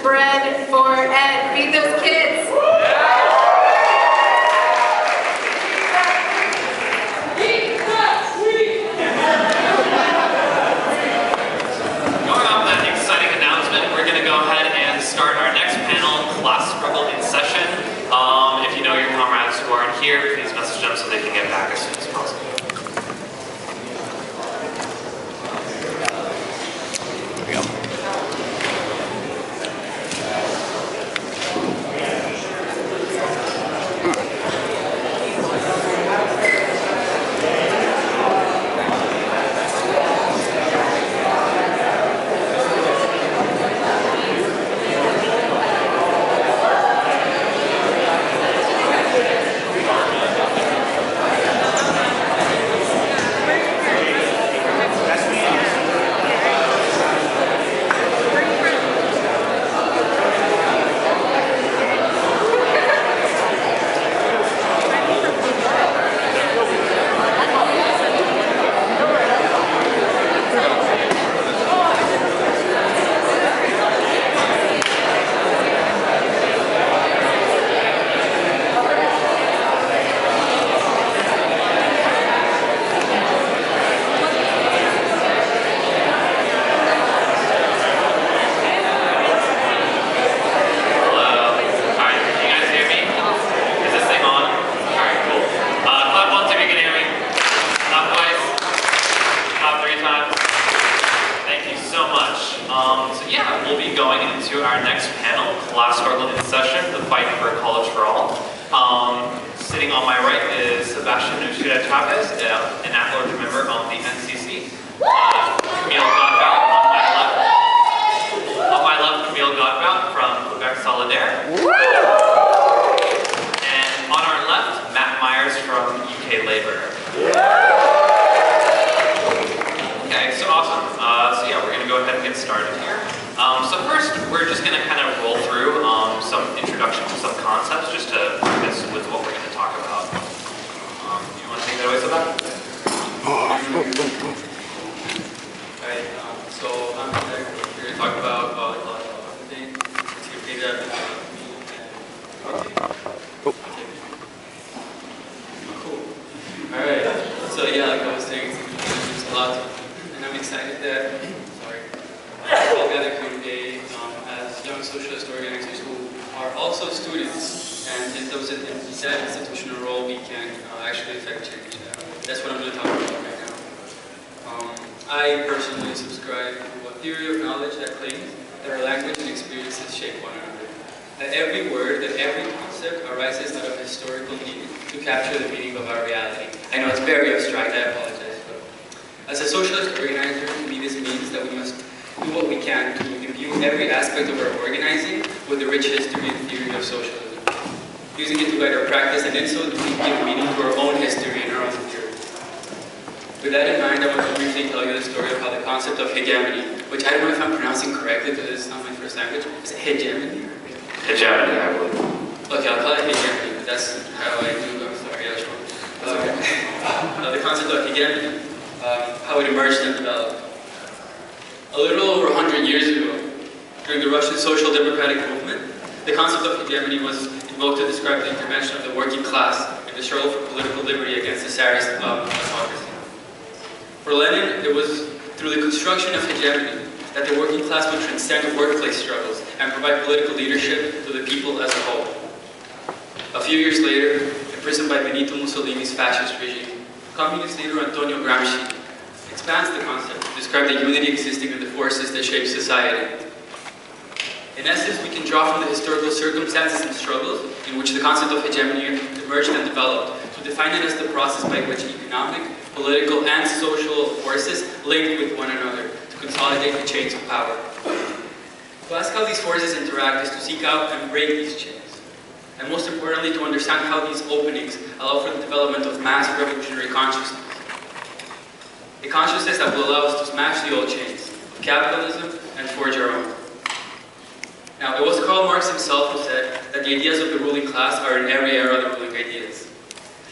Bread for Ed. Feed those kids. Going off that exciting announcement, we're going to go ahead and start our next panel, Class Struggle in Session. If you know your comrades who aren't here, please message them so they can get back as soon as possible.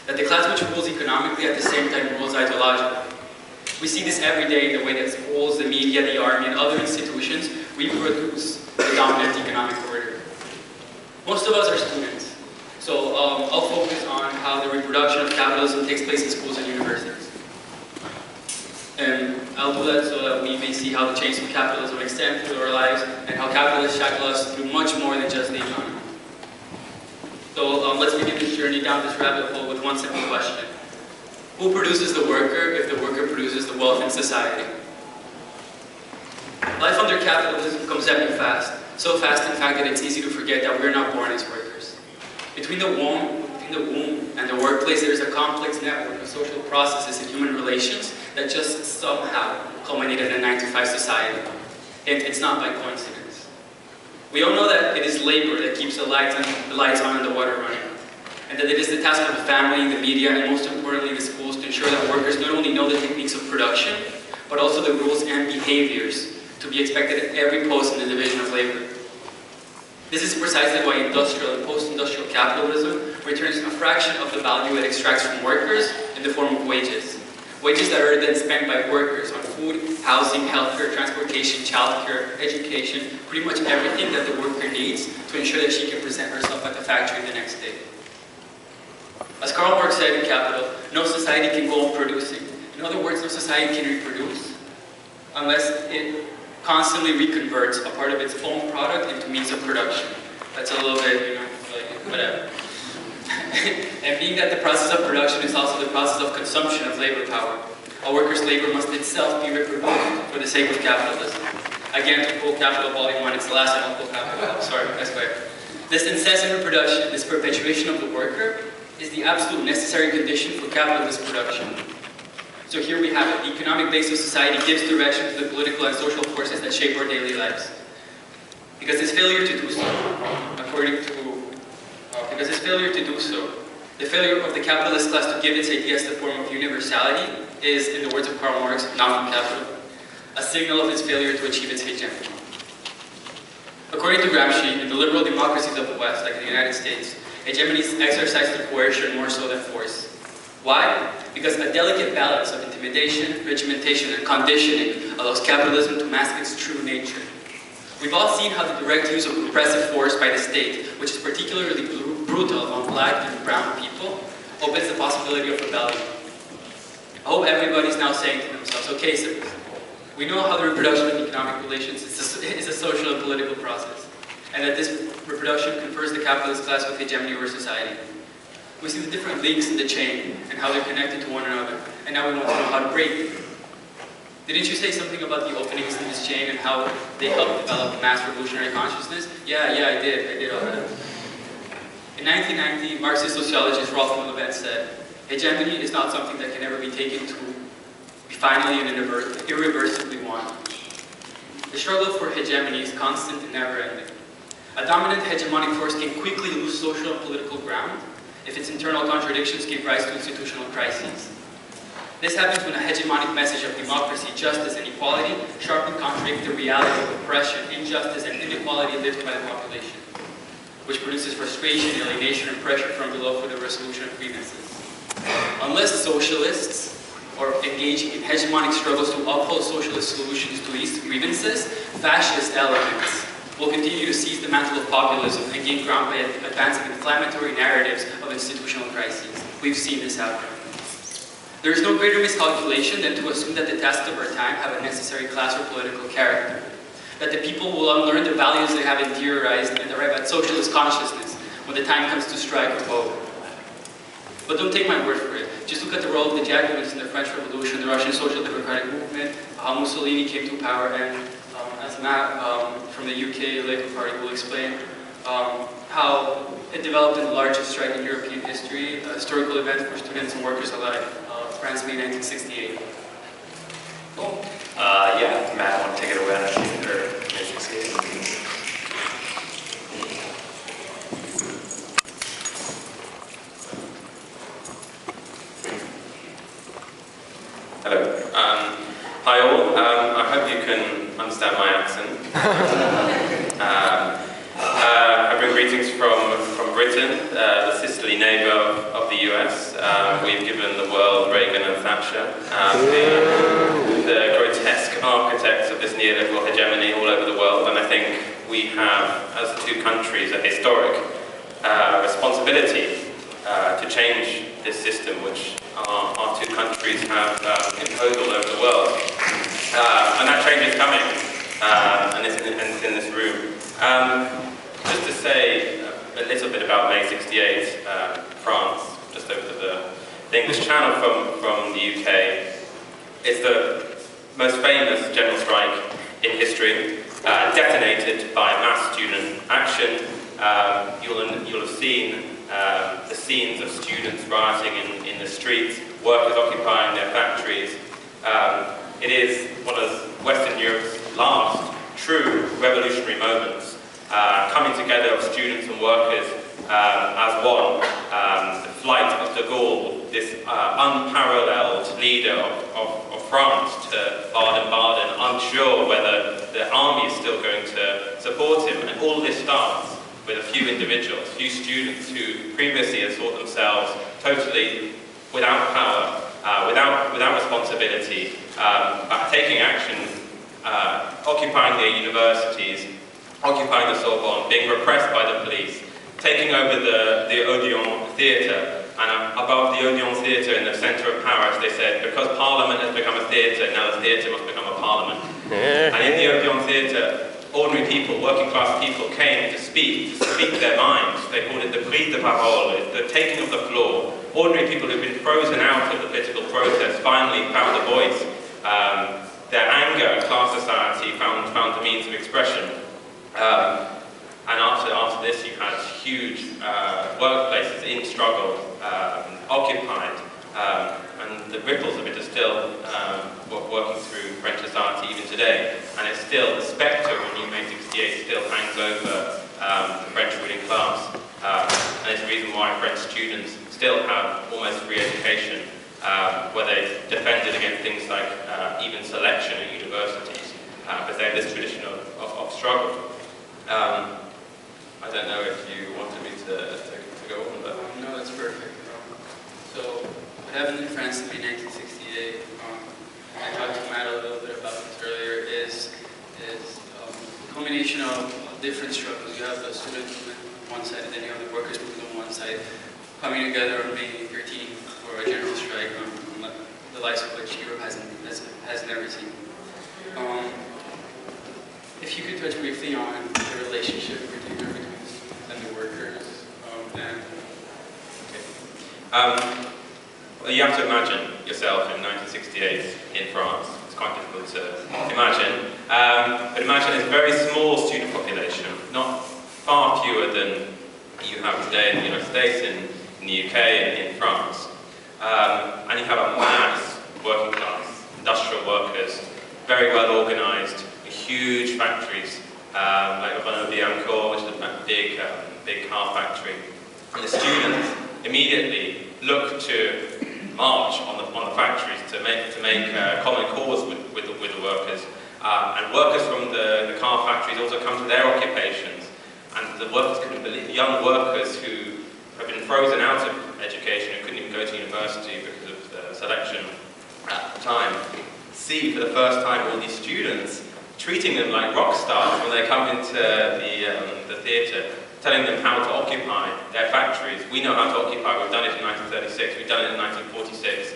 That the class which rules economically at the same time rules ideologically. We see this every day in the way that schools, the media, the army, and other institutions reproduce the dominant economic most of us are students. So I'll focus on how the reproduction of capitalism takes place in schools and universities. And I'll do that so that we may see how the chains of capitalism extend through our lives and how capitalists shackle us through much more than just the economy. So let's begin this journey down this rabbit hole with one simple question. Who produces the worker if the worker produces the wealth in society? Life under capitalism comes at me fast. So fast, in fact, that it's easy to forget that we're not born as workers. Between the womb and the workplace, there is a complex network of social processes and human relations that just somehow culminate in a 9-to-5 society. And it's not by coincidence. We all know that it is labor that keeps the lights on and the water running. And that it is the task of the family, the media, and most importantly the schools to ensure that workers not only know the techniques of production, but also the rules and behaviors to be expected at every post in the division of labor. This is precisely why industrial and post-industrial capitalism returns a fraction of the value it extracts from workers in the form of wages. Wages that are then spent by workers on food, housing, healthcare, transportation, childcare, education, pretty much everything that the worker needs to ensure that she can present herself at the factory the next day. As Karl Marx said in Capital, no society can go on producing. In other words, no society can reproduce unless it constantly reconverts a part of its own product into means of production. That's a little bit, like, whatever. And being that the process of production is also the process of consumption of labor power, a worker's labor must itself be reproduced for the sake of capitalism. Again, to quote Capital Volume 1, it's the last time I'll quote Capital. Sorry, I swear. This incessant reproduction, this perpetuation of the worker, is the absolute necessary condition for capitalist production. So here we have it. The economic base of society gives direction to the political and social forces that shape our daily lives. Because its failure to do so, the failure of the capitalist class to give its ideas the form of universality is, in the words of Karl Marx, not from Capital, a signal of its failure to achieve its hegemony. According to Gramsci, in the liberal democracies of the West, like the United States, hegemony is exercised through coercion more so than force. Why? Because a delicate balance of intimidation, regimentation, and conditioning allows capitalism to mask its true nature. We've all seen how the direct use of repressive force by the state, which is particularly brutal on black and brown people, opens the possibility of rebellion. I hope everybody's now saying to themselves, okay, sirs, we know how the reproduction of economic relations is a social and political process, and that this reproduction confers the capitalist class with hegemony over society. We see the different links in the chain and how they're connected to one another, and now we want to know how to break them. Didn't you say something about the openings in this chain and how they help develop mass revolutionary consciousness? Yeah, I did all that. In 1990, Marxist sociologist Rolf Millevent said, hegemony is not something that can ever be taken to be finally and irreversibly won. The struggle for hegemony is constant and never-ending. A dominant hegemonic force can quickly lose social and political ground if its internal contradictions give rise to institutional crises. This happens when a hegemonic message of democracy, justice, and equality sharply contradicts the reality of oppression, injustice, and inequality lived by the population, which produces frustration, alienation, and pressure from below for the resolution of grievances. Unless socialists are engaging in hegemonic struggles to uphold socialist solutions to these grievances, fascist elements will continue to seize the mantle of populism and gain ground by advancing inflammatory narratives of institutional crises. We've seen this happen. There is no greater miscalculation than to assume that the tasks of our time have a necessary class or political character, that the people will unlearn the values they have interiorized and arrive at socialist consciousness when the time comes to strike or vote. But don't take my word for it. Just look at the role of the Jacobites in the French Revolution, the Russian Social Democratic Movement, how Mussolini came to power, and as Matt from the UK Labour Party will explain, how it developed in the largest strike in European history, a historical event for students and workers alike, France, May 1968. Cool. Yeah, Matt, want to take it away on a sheet or music scale? Hello. Hi all. I hope you can understand my accent. I bring greetings from Britain, the sisterly neighbour of the US. We've given the world Reagan and Thatcher, the grotesque architects of this neoliberal hegemony all over the world, and I think we have, as two countries, a historic responsibility to change this system which our two countries have imposed all over the world. And that change is coming, and it's in this room. Just to say a little bit about May 68, France, just over the English Channel from the UK. It's the most famous general strike in history, detonated by mass student action. You'll have seen the scenes of students rioting in the streets, workers occupying their factories. It is one of Western Europe's last true revolutionary moments, coming together of students and workers as one. The flight of de Gaulle, this unparalleled leader of France, to Baden-Baden, unsure whether the army is still going to support him. And all this starts with a few individuals, few students who previously had thought themselves totally without power, without responsibility, but taking action, occupying their universities, occupying the Sorbonne, being repressed by the police, taking over the Odeon Theatre, and above the Odeon Theatre in the centre of Paris, they said, because Parliament has become a theatre, now the theatre must become a parliament. And in the Odeon Theatre, ordinary people, working class people, came to speak their minds. They called it the prise de parole, the taking of the floor. Ordinary people who've been frozen out of the political process finally found a voice. Their anger at class society found the means of expression. And after this, you had huge workplaces in struggle, occupied, and the ripples of it are still working through French society even today. And it's still, the spectre of New May 68 still hangs over the French ruling class. And it's the reason why French students still have almost free education, where they defended against things like even selection at universities, because they have this tradition of struggle. I don't know if you wanted me to go on, but... No, that's perfect. So, what happened in France in May 1968, I talked to Matt a little bit about this earlier, is the culmination of different struggles. You have the student movement on one side, and then you have the workers movement on one side, coming together on May 13th for a general strike, the likes of which Europe has never seen. If you could touch briefly on the relationship between the students and the workers, well, you have to imagine yourself in 1968 in France. It's quite difficult to imagine. But imagine it's a very small student population, not far fewer than you have today in the United States, in the UK, and in France. And you have a mass working class, industrial workers, very well organised, huge factories, like Renault Biancourt, which is a big car factory. And the students immediately look to march on the factories to make common cause with the workers. And workers from the car factories also come to their occupations. And the workers couldn't believe, young workers who have been frozen out of education, who couldn't even go to university because of the selection at the time, see for the first time all these students treating them like rock stars when they come into the theatre, telling them how to occupy their factories. We know how to occupy, we've done it in 1936, we've done it in 1946.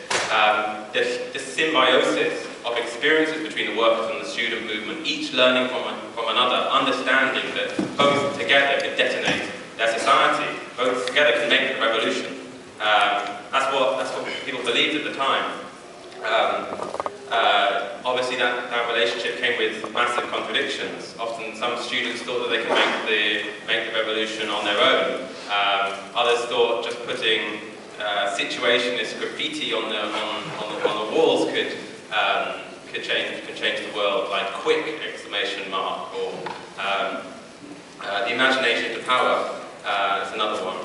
The symbiosis of experiences between the workers and the student movement, each learning from another, understanding that both together can detonate their society, both together can make the revolution. That's what people believed at the time. Obviously that relationship came with massive contradictions. Often some students thought that they could make the revolution on their own. Others thought just putting situationist graffiti on the walls could change the world, like quick exclamation mark, or the imagination to power is another one.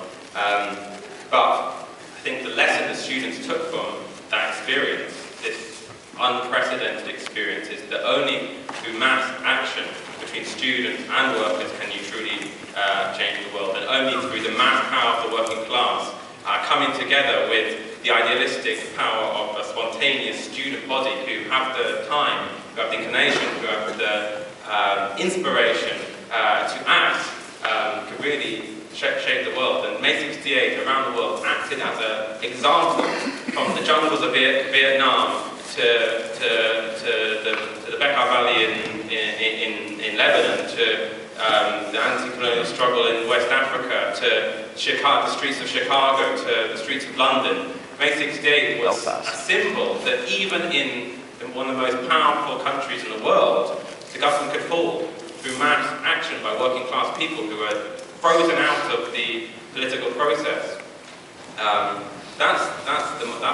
But I think the lesson the students took from that experience, this unprecedented experience, is that only through mass action between students and workers can you truly change the world, and only through the mass power of the working class coming together with the idealistic power of a spontaneous student body who have the time, who have the inclination, who have the inspiration to act, could really shape shape the world. And May 68 around the world acted as an example from the jungles of Vietnam to the Bekaa Valley in Lebanon, to the anti-colonial struggle in West Africa, to Chicago, the streets of Chicago, to the streets of London. May 68 was a symbol that even in one of the most powerful countries in the world, the government could fall through mass action by working class people who were frozen out of the political process. That's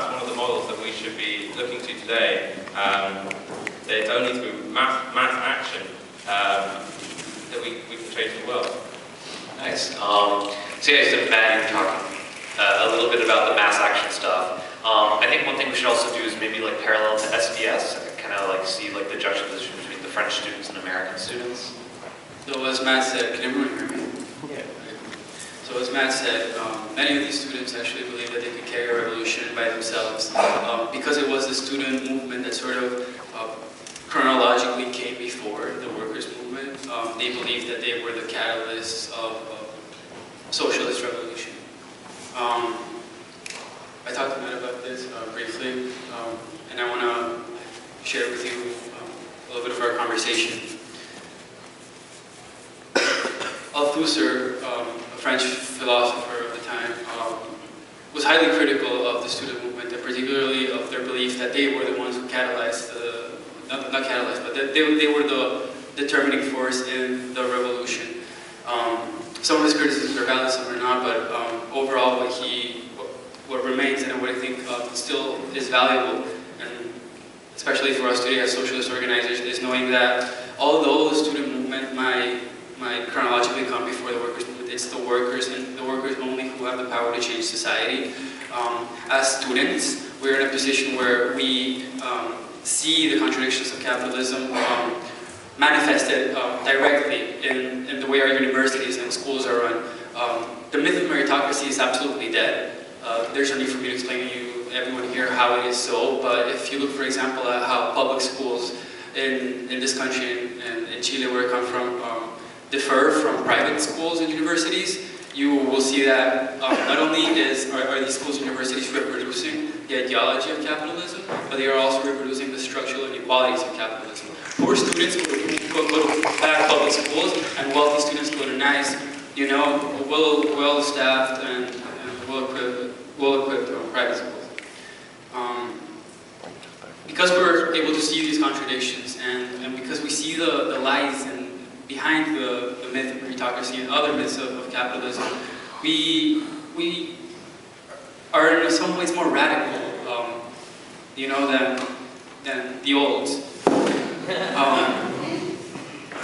one of the models that we should be looking to today. That it's only through mass action that we can change the world. Nice. So yeah, so Matt, you're talking a little bit about the mass action stuff. I think one thing we should also do is maybe like parallel to SDS, kind of like see like the juxtaposition between the French students and American students. So as Matt said, can everyone hear me? Yeah. So as Matt said, many of these students actually believe that they could carry a revolution by themselves because it was the student movement that sort of chronologically came before the workers' movement. They believed that they were the catalysts of socialist revolution. I talked to Matt about this briefly, and I want to share with you a little bit of our conversation. Althusser, a French philosopher of the time, was highly critical of the student movement, and particularly of their belief that they were the ones who catalyzed not catalyzed, but that they were the determining force in the revolution. Some of his criticisms are valid, some are not, but overall what remains and what I think still is valuable, and especially for us today as socialist organizers, is knowing that although the student movement might chronologically come before the workers' movement, it's the workers and the workers only who have the power to change society. As students, we're in a position where we see the contradictions of capitalism manifested directly in the way our universities and schools are run. The myth of meritocracy is absolutely dead. There's no need for me to explain to you, everyone here, how it is so, but if you look, for example, at how public schools in this country and in Chile, where I come from, differ from private schools and universities, you will see that not only are these schools and universities reproducing the ideology of capitalism, but they are also reproducing the structural inequalities of capitalism. Poor students go to bad public schools, and wealthy students go to nice, well-staffed and well-equipped private schools. Because we're able to see these contradictions, and because we see the lies behind the myth of meritocracy and other myths of capitalism, we are in some ways more radical, than the olds.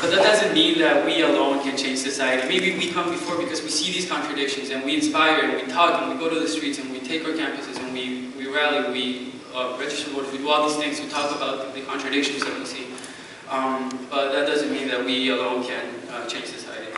But that doesn't mean that we alone can change society. Maybe we come before because we see these contradictions and we inspire and we talk and we go to the streets and we take our campuses and we rally, we register voters, we do all these things to talk about the contradictions that we see. But that doesn't mean that we alone can change society.